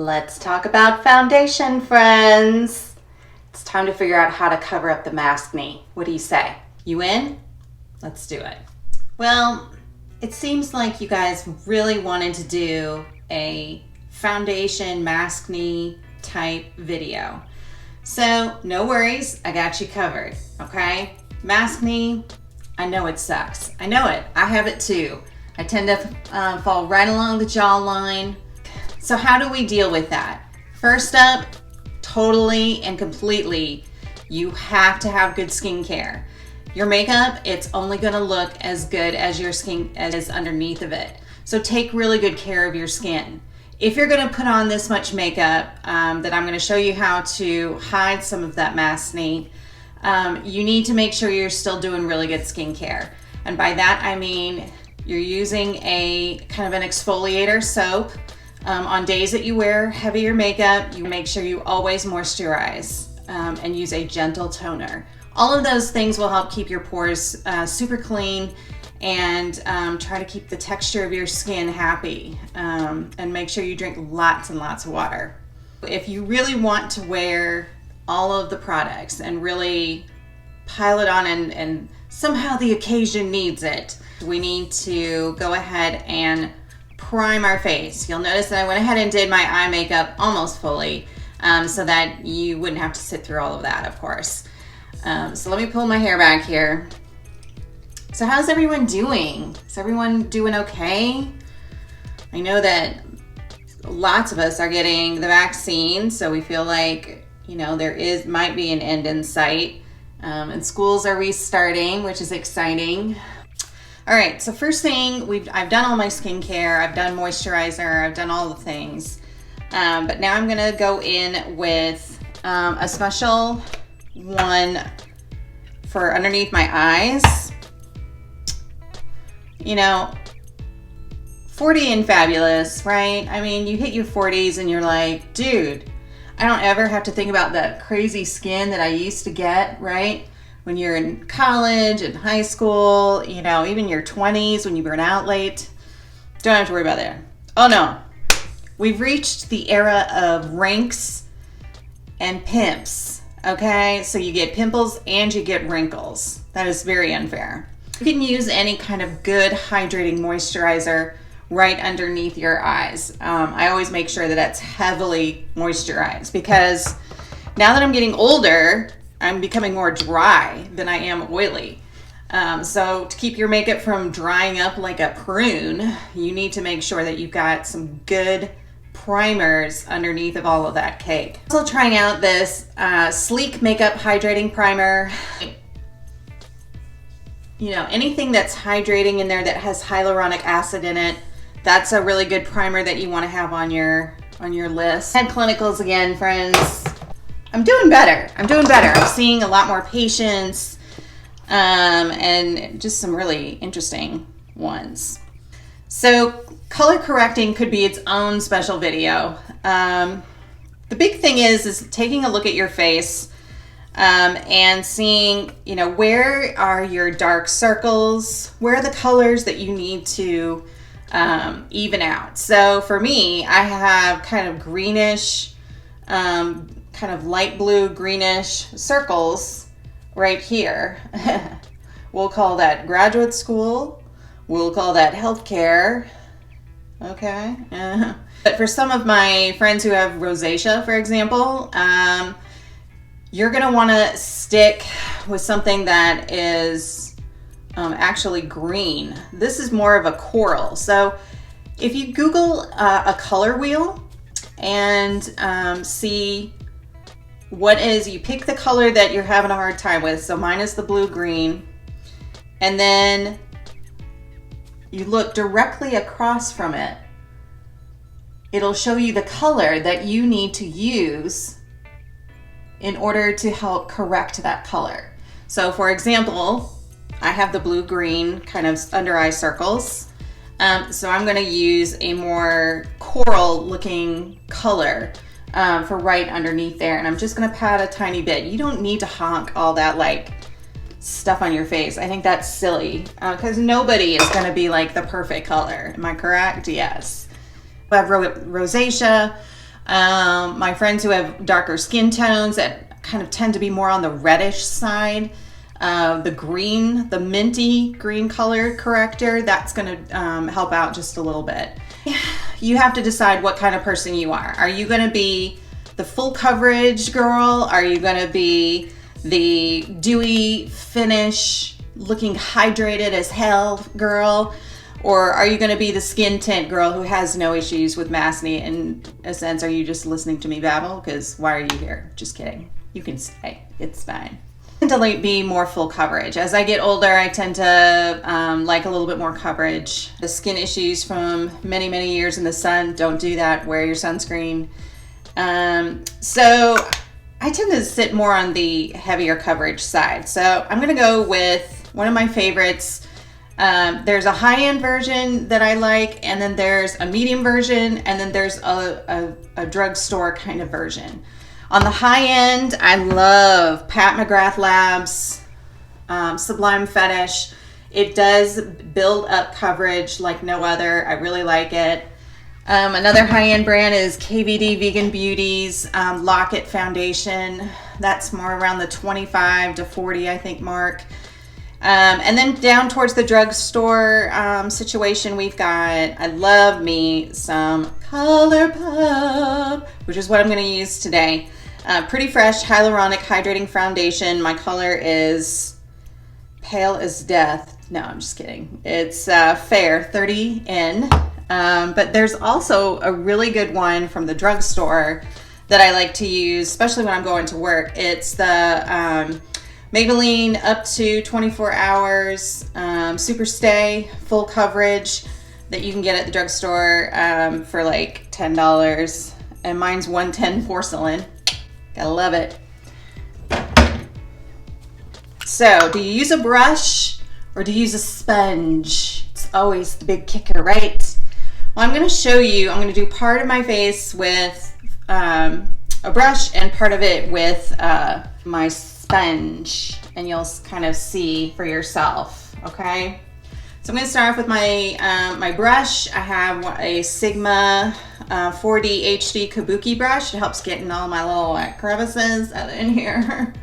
Let's talk about foundation, friends. It's time to figure out how to cover up the maskne. What do you say? You in? Let's do it. Well, it seems like you guys really wanted to do a foundation maskne type video. So no worries, I got you covered, okay? Maskne, I know it sucks. I know it, I have it too. I tend to fall right along the jawline. So how do we deal with that? First up, totally and completely, you have to have good skincare. Your makeup, it's only gonna look as good as your skin as is underneath of it. So take really good care of your skin. If you're gonna put on this much makeup that I'm gonna show you how to hide some of that maskne, you need to make sure you're still doing really good skincare. And by that I mean you're using a kind of an exfoliator soap. On days that you wear heavier makeup, you make sure you always moisturize and use a gentle toner. All of those things will help keep your pores super clean and try to keep the texture of your skin happy, and make sure you drink lots and lots of water. If you really want to wear all of the products and really pile it on and somehow the occasion needs it, we need to go ahead and prime our face. You'll notice that I went ahead and did my eye makeup almost fully so that you wouldn't have to sit through all of that, of course. So let me pull my hair back here. So how's everyone doing? Is everyone doing okay? I know that lots of us are getting the vaccine, so we feel like, you know, might be an end in sight. And schools are restarting, which is exciting. All right, so first thing, I've done all my skincare, I've done moisturizer, I've done all the things. But now I'm gonna go in with a special one for underneath my eyes. You know, 40 and fabulous, right? I mean, you hit your 40s and you're like, dude, I don't ever have to think about that crazy skin that I used to get, right? When you're in college and high school, you know, even your 20s when you burn out late, don't have to worry about that. Oh no, we've reached the era of ranks and pimps, okay? So you get pimples and you get wrinkles. That is very unfair. You can use any kind of good hydrating moisturizer right underneath your eyes. I always make sure that that's heavily moisturized because now that I'm getting older, I'm becoming more dry than I am oily. So to keep your makeup from drying up like a prune, you need to make sure that you've got some good primers underneath of all of that cake. Also trying out this Sleek Makeup Hydrating Primer. You know, anything that's hydrating in there that has hyaluronic acid in it, that's a really good primer that you want to have on your list. And clinicals again, friends. I'm doing better. I'm seeing a lot more patients and just some really interesting ones. So color correcting could be its own special video. The big thing is taking a look at your face and seeing, you know, where are your dark circles, where are the colors that you need to even out. So for me, I have kind of greenish, kind of light blue greenish circles right here. We'll call that graduate school. We'll call that healthcare. Okay. But for some of my friends who have rosacea, for example, you're gonna wanna stick with something that is actually green. This is more of a coral. So if you Google a color wheel and see you pick the color that you're having a hard time with. So mine is the blue-green. And then you look directly across from it. It'll show you the color that you need to use in order to help correct that color. So for example, I have the blue-green kind of under eye circles. So I'm gonna use a more coral looking color for right underneath there. And I'm just gonna pat a tiny bit. You don't need to honk all that like stuff on your face. I think that's silly because nobody is gonna be like the perfect color. Am I correct? Yes. I have rosacea. My friends who have darker skin tones that kind of tend to be more on the reddish side, the green, the minty green color corrector, that's going to help out just a little bit. You have to decide what kind of person you are. Are you going to be the full coverage girl? Are you going to be the dewy finish, looking hydrated as hell girl? Or are you going to be the skin tint girl who has no issues with maskne? In a sense, are you just listening to me babble? Because why are you here? Just kidding. You can stay. It's fine. I tend to be more full coverage. As I get older, I tend to like a little bit more coverage. The skin issues from many, many years in the sun, don't do that. Wear your sunscreen. So I tend to sit more on the heavier coverage side. So I'm going to go with one of my favorites. There's a high-end version that I like, and then there's a medium version, and then there's a drugstore kind of version. On the high end, I love Pat McGrath Labs Sublime Fetish. It does build up coverage like no other. I really like it. Another high-end brand is KVD Vegan Beauty's Lock-It Foundation. That's more around the 25 to 40, I think, mark. And then down towards the drugstore situation, we've got, I love me some ColourPop, which is what I'm going to use today. Pretty Fresh Hyaluronic Hydrating Foundation. My color is pale as death. No, I'm just kidding. It's fair, 30N. But there's also a really good one from the drugstore that I like to use, especially when I'm going to work. It's the Maybelline Up to 24 Hours Super Stay Full Coverage that you can get at the drugstore for like $10. And mine's 110 porcelain. Gotta love it. So, do you use a brush or do you use a sponge? It's always the big kicker, right? Well, I'm going to show you. I'm going to do part of my face with a brush and part of it with my sponge, and you'll kind of see for yourself. Okay. So I'm going to start off with my my brush. I have a Sigma 4D HD Kabuki brush. It helps get in all my little crevices in here.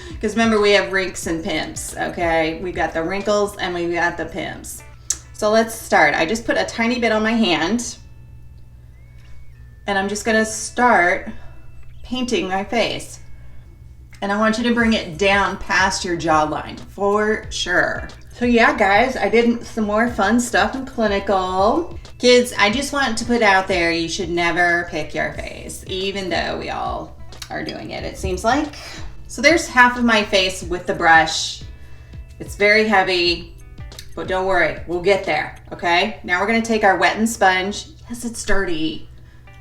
Because remember, we have rinks and pimps. Okay, we've got the wrinkles and we've got the pimps. So let's start. I just put a tiny bit on my hand, and I'm just going to start painting my face. And I want you to bring it down past your jawline for sure. So yeah, guys, I did some more fun stuff in clinical. Kids, I just want to put out there, you should never pick your face, even though we all are doing it, it seems like. So there's half of my face with the brush. It's very heavy, but don't worry, we'll get there, okay? Now we're gonna take our wet and sponge. Yes, it's dirty.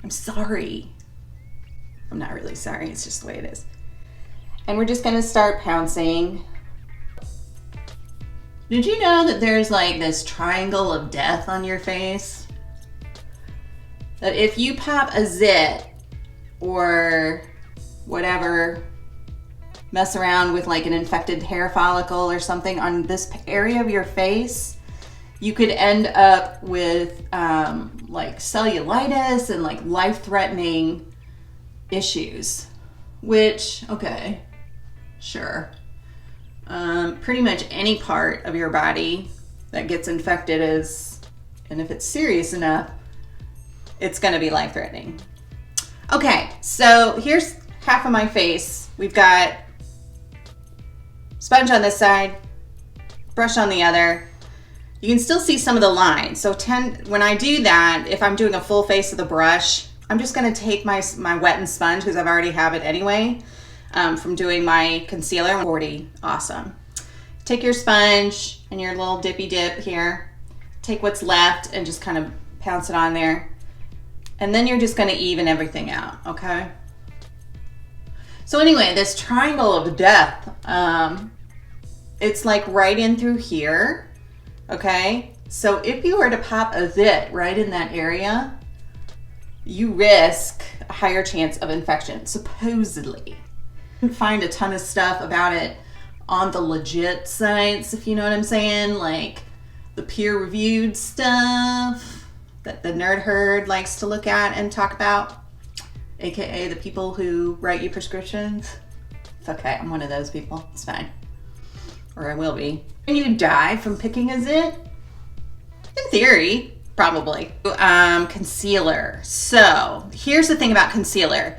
I'm sorry. I'm not really sorry, it's just the way it is. And we're just gonna start pouncing. Did you know that there's like this triangle of death on your face? That if you pop a zit or whatever, mess around with like an infected hair follicle or something on this area of your face, you could end up with like cellulitis and like life-threatening issues. Which, okay, sure. Pretty much any part of your body that gets infected is, and if it's serious enough, it's gonna be life-threatening. Okay, so here's half of my face. We've got sponge on this side, brush on the other. You can still see some of the lines. So when I do that, if I'm doing a full face of the brush, I'm just gonna take my wet and sponge, because I've already have it anyway, from doing my concealer. 40, awesome. Take your sponge and your little dippy dip here. Take what's left and just kind of pounce it on there. And then you're just gonna even everything out, okay? So anyway, this triangle of death, it's like right in through here, okay? So if you were to pop a zit right in that area, you risk a higher chance of infection, supposedly. You can find a ton of stuff about it on the legit sites, if you know what I'm saying, like the peer-reviewed stuff that the nerd herd likes to look at and talk about. AKA the people who write you prescriptions. It's okay, I'm one of those people, it's fine. Or I will be. Can you die from picking a zit? In theory, probably. Concealer. So here's the thing about concealer.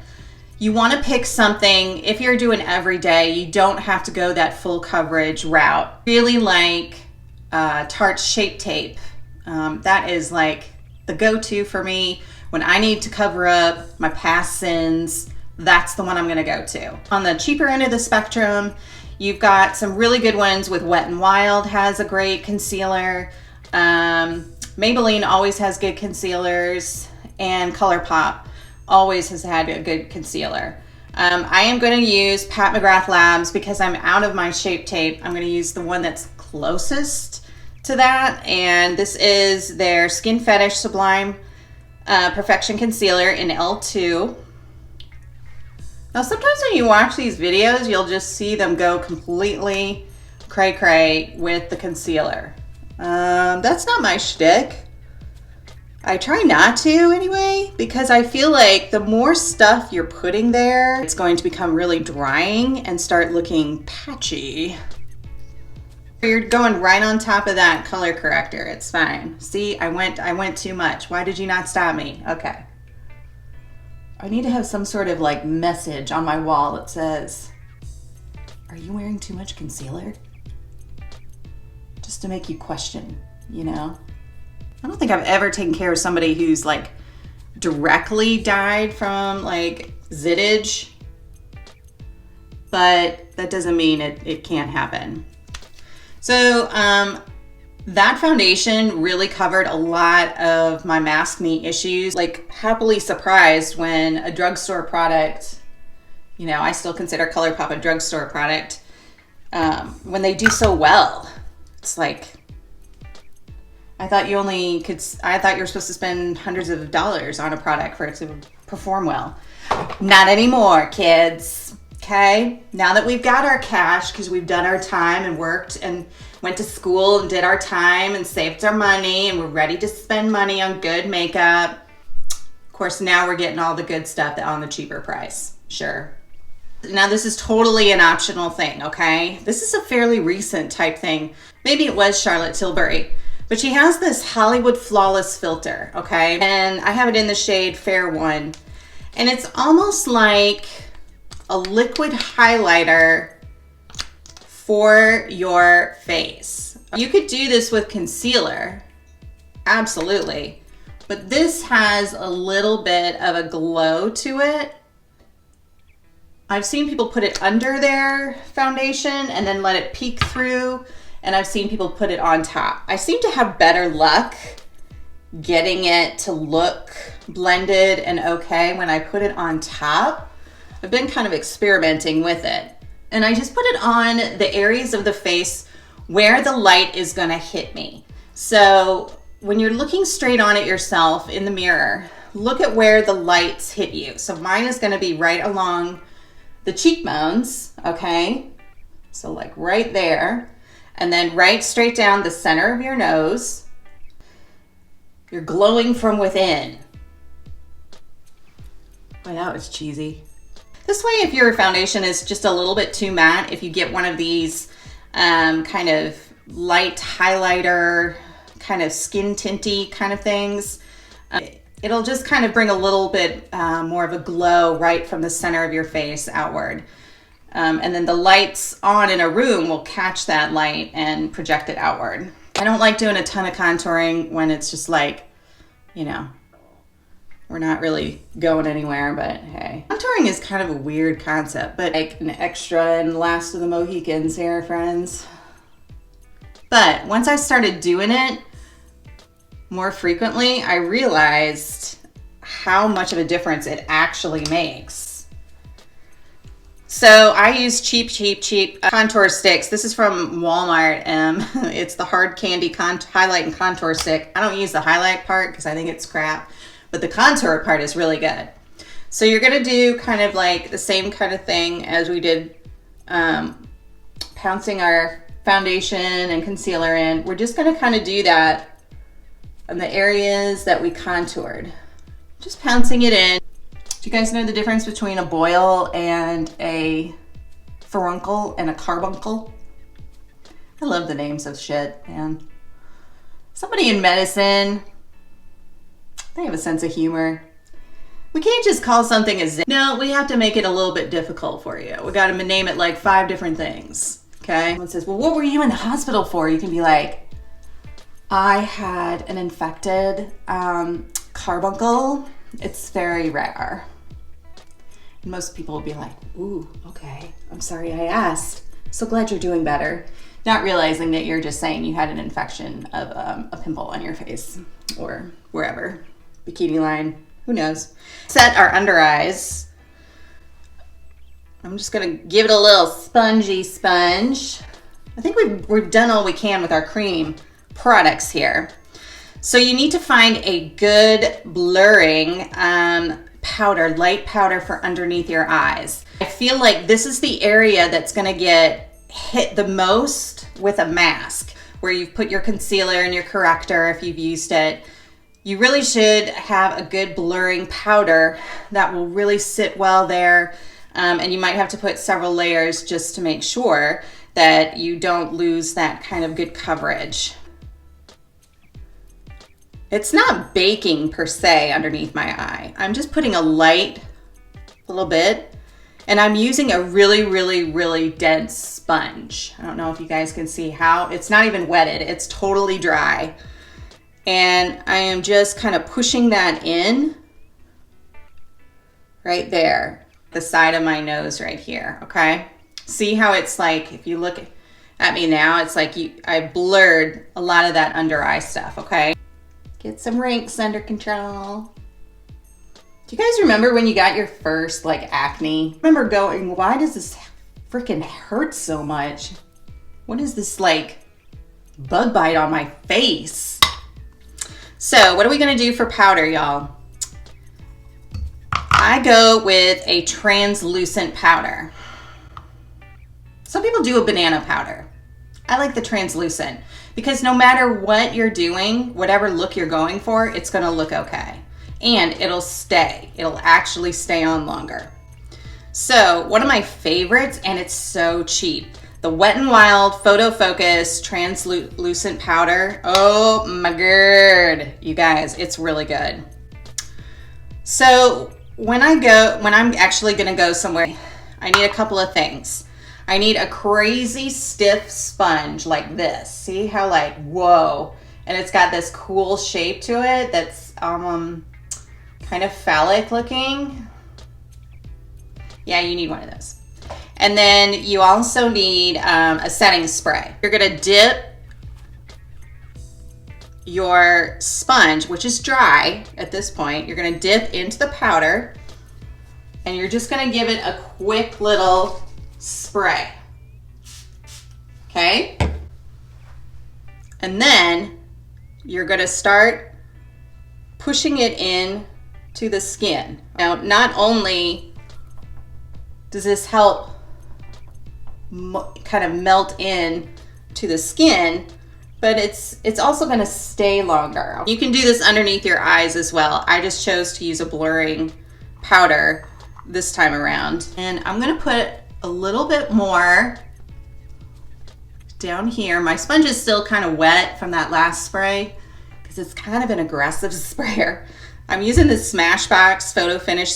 You want to pick something, if you're doing every day, you don't have to go that full coverage route. Really like Tarte's Shape Tape. That is like the go-to for me when I need to cover up my past sins. That's the one I'm gonna go to. On the cheaper end of the spectrum, you've got some really good ones with Wet n Wild has a great concealer. Maybelline always has good concealers, and ColourPop always has had a good concealer. I am going to use Pat McGrath Labs because I'm out of my Shape Tape. I'm going to use the one that's closest to that, and this is their Skin Fetish Sublime Perfection Concealer in L2. Now sometimes when you watch these videos, you'll just see them go completely cray-cray with the concealer. That's not my shtick. I try not to anyway, because I feel like the more stuff you're putting there, it's going to become really drying and start looking patchy. You're going right on top of that color corrector. It's fine. See, I went too much. Why did you not stop me? Okay. I need to have some sort of like message on my wall that says, "Are you wearing too much concealer?" Just to make you question, you know? I don't think I've ever taken care of somebody who's like directly died from like zittage, but that doesn't mean it can't happen. So that foundation really covered a lot of my maskne issues. Like, happily surprised when a drugstore product, you know, I still consider ColourPop a drugstore product, when they do so well. It's like, I thought you were supposed to spend hundreds of dollars on a product for it to perform well. Not anymore, kids. Okay? Now that we've got our cash because we've done our time and worked and went to school and did our time and saved our money and we're ready to spend money on good makeup. Of course, now we're getting all the good stuff on the cheaper price. Sure. Now this is totally an optional thing, okay? This is a fairly recent type thing. Maybe it was Charlotte Tilbury, but she has this Hollywood Flawless filter, okay? And I have it in the shade Fair 1. And it's almost like a liquid highlighter for your face. You could do this with concealer, absolutely. But this has a little bit of a glow to it. I've seen people put it under their foundation and then let it peek through, and I've seen people put it on top. I seem to have better luck getting it to look blended and okay when I put it on top. I've been kind of experimenting with it. And I just put it on the areas of the face where the light is gonna hit me. So when you're looking straight on it yourself in the mirror, look at where the lights hit you. So mine is gonna be right along the cheekbones, okay? So like right there. And then right straight down the center of your nose. You're glowing from within. Boy, that was cheesy. This way, if your foundation is just a little bit too matte, if you get one of these kind of light highlighter, kind of skin tinty kind of things, it'll just kind of bring a little bit more of a glow right from the center of your face outward. And then the lights on in a room will catch that light and project it outward. I don't like doing a ton of contouring when it's just like, you know, we're not really going anywhere, but hey. Contouring is kind of a weird concept, but like an extra and last of the Mohicans here, friends. But once I started doing it more frequently, I realized how much of a difference it actually makes. So I use cheap contour sticks. This is from Walmart. It's the hard candy highlight and contour stick. I don't use the highlight part because I think it's crap, but the contour part is really good. So you're gonna do kind of like the same kind of thing as we did pouncing our foundation and concealer in. We're just gonna kind of do that in the areas that we contoured. Just pouncing it in. Do you guys know the difference between a boil and a furuncle and a carbuncle? I love the names of shit, man. Somebody in medicine, they have a sense of humor. We can't just call something a no, we have to make it a little bit difficult for you. We got to name it like 5 different things, okay? Someone says, well, what were you in the hospital for? You can be like, I had an infected carbuncle. It's very rare. And most people will be like, ooh, okay, I'm sorry I asked. So glad you're doing better. Not realizing that you're just saying you had an infection of a pimple on your face or wherever. Bikini line, who knows? Set our under eyes. I'm just gonna give it a little spongy sponge. I think we've done all we can with our cream products here. So you need to find a good blurring powder, light powder for underneath your eyes. I feel like this is the area that's gonna get hit the most with a mask, where you've put your concealer and your corrector if you've used it. You really should have a good blurring powder that will really sit well there, and you might have to put several layers just to make sure that you don't lose that kind of good coverage. It's not baking per se underneath my eye. I'm just putting a light, little bit, and I'm using a really, really, really dense sponge. I don't know if you guys can see how, it's not even wetted, it's totally dry. And I am just kind of pushing that in right there, the side of my nose right here, okay? See how it's like, if you look at me now, it's like I blurred a lot of that under eye stuff, okay? Get some rinks under control. Do you guys remember when you got your first like acne? Remember going, why does this freaking hurt so much? What is this like bug bite on my face? So what are we gonna do for powder, y'all? I go with a translucent powder. Some people do a banana powder. I like the translucent because no matter what you're doing, whatever look you're going for, it's gonna look okay. And it'll stay. It'll actually stay on longer. So one of my favorites, and it's so cheap, the Wet n Wild Photo Focus Translucent Powder. Oh my god, you guys, it's really good. So when I'm actually gonna go somewhere, I need a couple of things. I need a crazy stiff sponge like this. See how like, whoa. And it's got this cool shape to it that's kind of phallic looking. Yeah, you need one of those. And then you also need a setting spray. You're gonna dip your sponge, which is dry at this point, you're gonna dip into the powder and you're just gonna give it a quick little spray, okay? And then you're gonna start pushing it in to the skin. Now, not only does this help kind of melt in to the skin, but it's also gonna stay longer. You can do this underneath your eyes as well. I just chose to use a blurring powder this time around. And I'm gonna put a little bit more down here. My sponge is still kind of wet from that last spray because it's kind of an aggressive sprayer. I'm using the Smashbox Photo Finish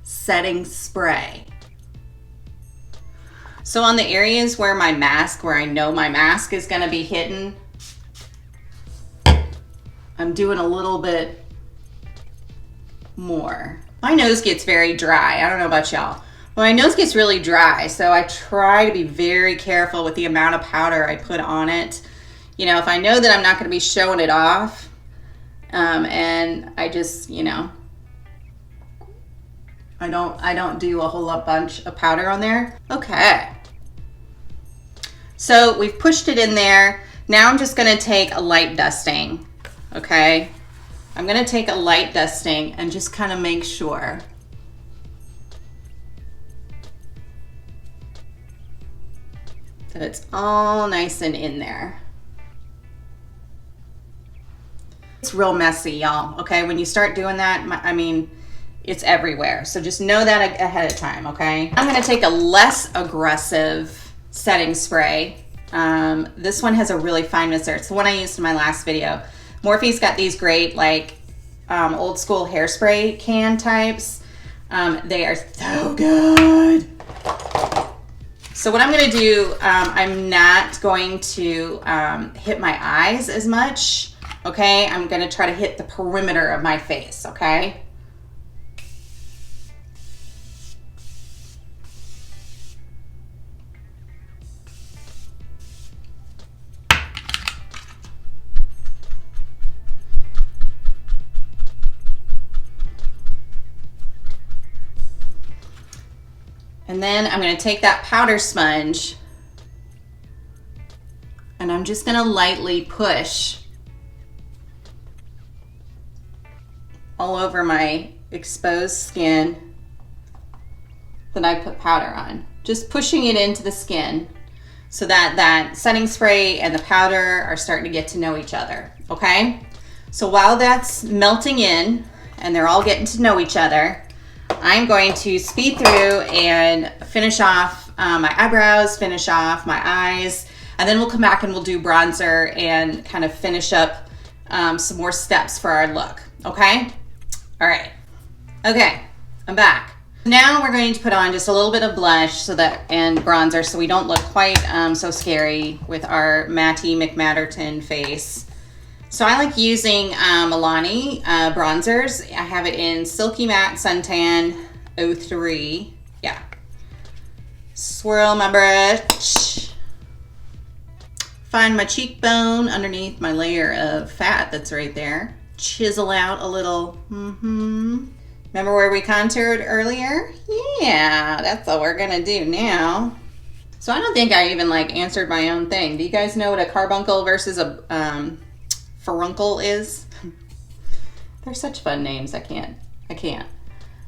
setting spray. So on the areas where I know my mask is gonna be hidden, I'm doing a little bit more. My nose gets very dry. I don't know about y'all. My nose gets really dry, so I try to be very careful with the amount of powder I put on it. You know, if I know that I'm not gonna be showing it off, and I just, you know, I don't do a whole bunch of powder on there. Okay. So we've pushed it in there. Now I'm just gonna take a light dusting, okay? I'm gonna take a light dusting and just kind of make sure that it's all nice and in there. It's real messy, y'all, okay? When you start doing that, I mean, it's everywhere. So just know that ahead of time, okay? I'm gonna take a less aggressive setting spray. This one has a really fine mister. It's the one I used in my last video. Morphe's got these great, like, old school hairspray can types. They are so good. So what I'm gonna do, I'm not going to hit my eyes as much, okay? I'm gonna try to hit the perimeter of my face, okay? And then I'm gonna take that powder sponge and I'm just gonna lightly push all over my exposed skin that I put powder on. Just pushing it into the skin so that that setting spray and the powder are starting to get to know each other, okay? So while that's melting in and they're all getting to know each other, I'm going to speed through and finish off my eyebrows, finish off my eyes, and then we'll come back and we'll do bronzer and kind of finish up some more steps for our look, okay? All right, okay, I'm back. Now we're going to put on just a little bit of blush and bronzer so we don't look quite so scary with our Matty McMatterton face. So I like using Milani bronzers. I have it in Silky Matte Suntan 03. Yeah. Swirl my brush. Find my cheekbone underneath my layer of fat that's right there. Chisel out a little. Remember where we contoured earlier? Yeah, that's what we're gonna do now. So I don't think I even like answered my own thing. Do you guys know what a carbuncle versus a furuncle is? They're such fun names. I can't.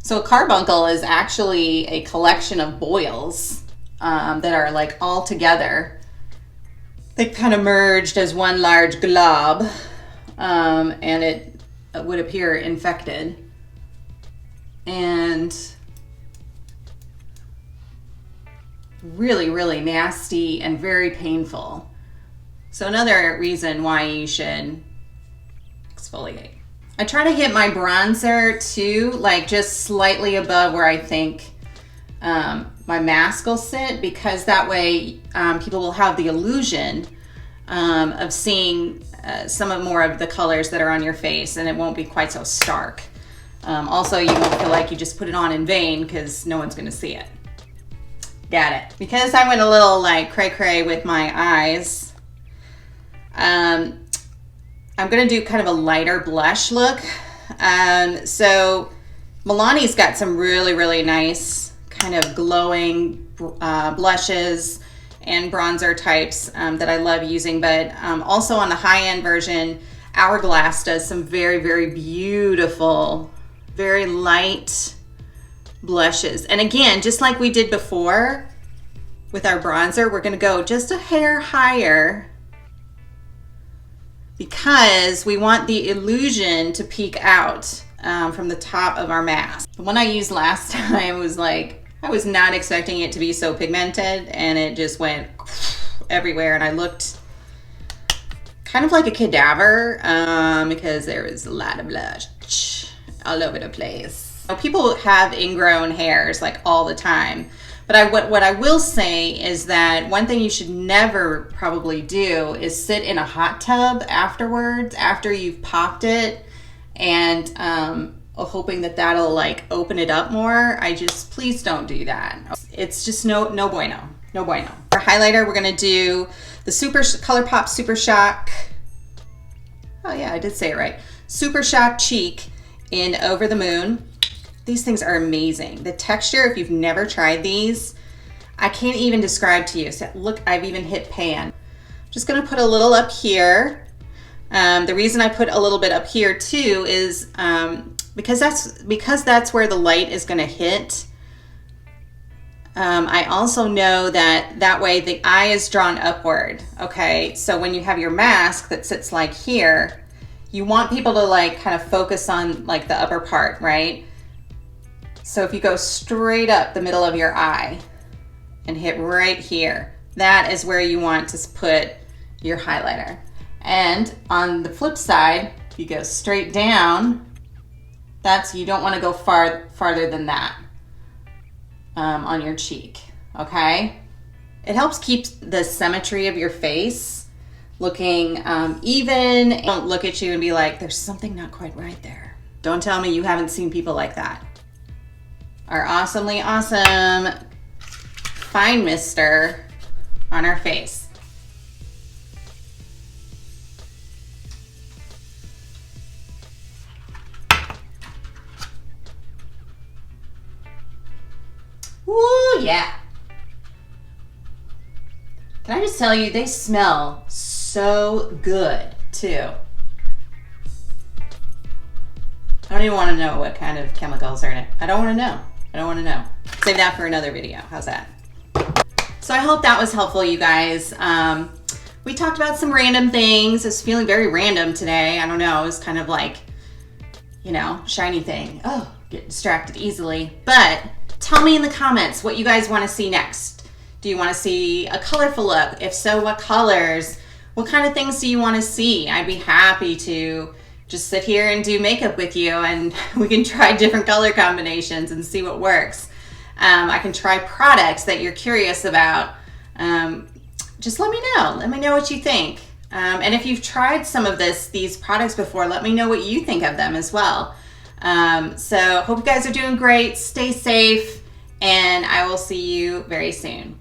So a carbuncle is actually a collection of boils that are like all together. They kind of merged as one large glob, and it would appear infected. And really, really nasty and very painful. So another reason why you should exfoliate. I try to hit my bronzer too, like just slightly above where I think my mask will sit, because that way people will have the illusion of seeing some more of the colors that are on your face, and it won't be quite so stark. Also, you won't feel like you just put it on in vain because no one's gonna see it. Got it. Because I went a little like cray-cray with my eyes, I'm gonna do kind of a lighter blush look. So Milani's got some really, really nice kind of glowing blushes and bronzer types that I love using, but also on the high-end version, Hourglass does some very, very beautiful, very light blushes. And again, just like we did before with our bronzer, we're gonna go just a hair higher because we want the illusion to peek out from the top of our mask. The one I used last time was like, I was not expecting it to be so pigmented, and it just went everywhere, and I looked kind of like a cadaver because there was a lot of blush all over the place. People have ingrown hairs like all the time, but what I will say is that one thing you should never probably do is sit in a hot tub afterwards, after you've popped it, and hoping that that'll like open it up more. Please don't do that. It's just no bueno, no bueno. For highlighter, we're gonna do the ColourPop Super Shock. Oh yeah, I did say it right. Super Shock Cheek in Over the Moon. These things are amazing. The texture, if you've never tried these, I can't even describe to you. So look, I've even hit pan. Just gonna put a little up here. The reason I put a little bit up here too is because that's where the light is gonna hit. I also know that way the eye is drawn upward, okay? So when you have your mask that sits like here, you want people to like kind of focus on like the upper part, right? So if you go straight up the middle of your eye and hit right here, that is where you want to put your highlighter. And on the flip side, if you go straight down, you don't want to go farther than that on your cheek, okay? It helps keep the symmetry of your face looking even. Don't look at you and be like, there's something not quite right there. Don't tell me you haven't seen people like that. Our awesomely awesome fine mister on our face. Woo, yeah. Can I just tell you, they smell so good too. I don't even want to know what kind of chemicals are in it. I don't want to know. I don't want to know. Save that for another video. How's that? So I hope that was helpful, you guys. We talked about some random things. I was feeling very random today. I don't know. It was kind of like, you know, shiny thing. Oh, get distracted easily. But tell me in the comments what you guys want to see next. Do you want to see a colorful look? If so, what colors? What kind of things do you want to see? I'd be happy to just sit here and do makeup with you, and we can try different color combinations and see what works. I can try products that you're curious about. Just let me know. Let me know what you think. And if you've tried some of these products before, let me know what you think of them as well. So hope you guys are doing great. Stay safe, and I will see you very soon.